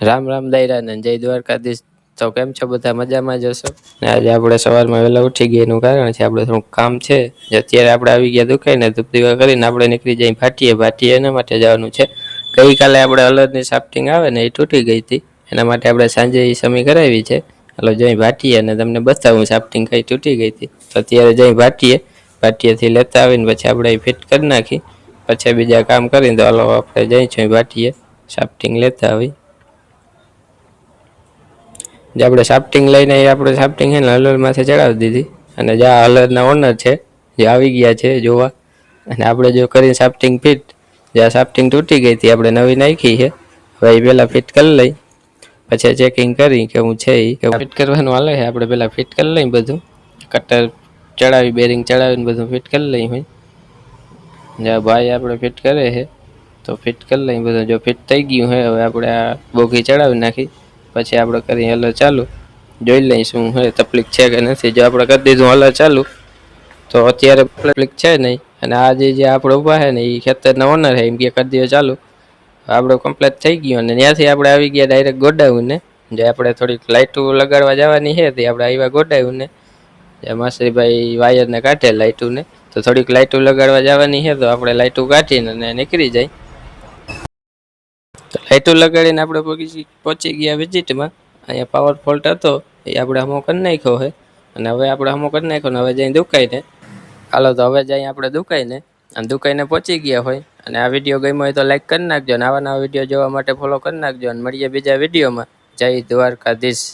રામ રામ દાયરા ને જય દ્વારકાધીશ। તો કેમ છો બધા? મજામાં જ હશો ને? આજે આપણે સવારમાં વહેલા ઉઠી ગયા એનું કારણ છે આપણે થોડુંક કામ છે જે અત્યારે આપણે આવી ગયા દુખાઈને ધૂપ દીવા કરીને આપણે નીકળી જઈ ભાટીએ એના માટે જવાનું છે। ગઈકાલે આપણે અલદની સાફ્ટિંગ આવે ને એ તૂટી ગઈ હતી, એના માટે આપણે સાંજે એ સમી કરાવી છે। હાલો જઈ ભાટીએ અને તમને બતાવું સાફ્ટિંગ કઈ તૂટી ગઈ હતી। તો અત્યારે જઈ ભાટીએથી લેતા આવીને પછી આપણે ફિટ કરી નાખી, પછી બીજા કામ કરીને તો હાલો આપણે જઈ ભાટીએ સાફ્ટિંગ લેતા આવી। જે આપણે સાફ્ટિંગ લઈને આપણે સાફ્ટિંગ છે ને હલર માથે ચડાવી દીધી અને જે આ હલરના ઓનર છે જે આવી ગયા છે જોવા, અને આપણે જો કરીને સાફ્ટિંગ ફિટ, જે આ સાફ્ટિંગ તૂટી ગઈ હતી આપણે નવી નાખી છે। હવે એ પહેલાં ફિટ કરી લઈ પછી ચેકિંગ કરી કે હું છે એ કે ફિટ કરવાનું હાલે છે। આપણે પહેલાં ફિટ કરી લઈ બધું, કટર ચડાવી બેરિંગ ચડાવીને બધું ફિટ કરી લઈ હોય। જ્યાં ભાઈ આપણે ફિટ કરે છે તો ફિટ કરી લઈ બધું, જો ફિટ થઈ ગયું છે હવે આપણે આ બોગી ચડાવી નાખી પછી આપણે કરી હલર ચાલુ, જોઈ લઈ શું હે તકલીફ છે કે નથી। જો આપણે કરી દીધું હલર ચાલુ તો અત્યારે તકલીફ છે નહીં, અને આ જે આપણે ઊભા છે ને એ ખેતરના ઓનર છે એમ કે કરી દો ચાલુ। આપણે કમ્પ્લીટ થઈ ગયું અને ત્યાંથી આપણે આવી ગયા ડાયરેક્ટ ગોડાઉનને, જે આપણે થોડીક લાઇટો લગાડવા જવાની છે તે આપણે આવ્યા ગોડાઉનને, જે માસરીભાઈ વાયરને કાઢે લાઇટોને, તો થોડીક લાઇટો લગાડવા જવાની છે તો આપણે લાઇટો કાઢીને નીકળી જાય। લાઇટો લગાડીને આપણે પહોંચી ગયા વિઝિટમાં। અહીંયા પાવર ફોલ્ટ હતો એ આપણે હમો કરી નાખ્યો છે, અને હવે આપણે હમો કરી નાખ્યો ને હવે જઈ દુકાઈને। હાલો તો હવે જઈ આપણે દુકાઈને, અને દુકાઈને પહોંચી ગયા હોય। અને આ વિડીયો ગમ્યો હોય તો લાઈક કરી નાખજો, અને આવા નવા વિડીયો જોવા માટે ફોલો કરી નાખજો, અને મળીએ બીજા વિડીયોમાં। જય દ્વારકાધીશ।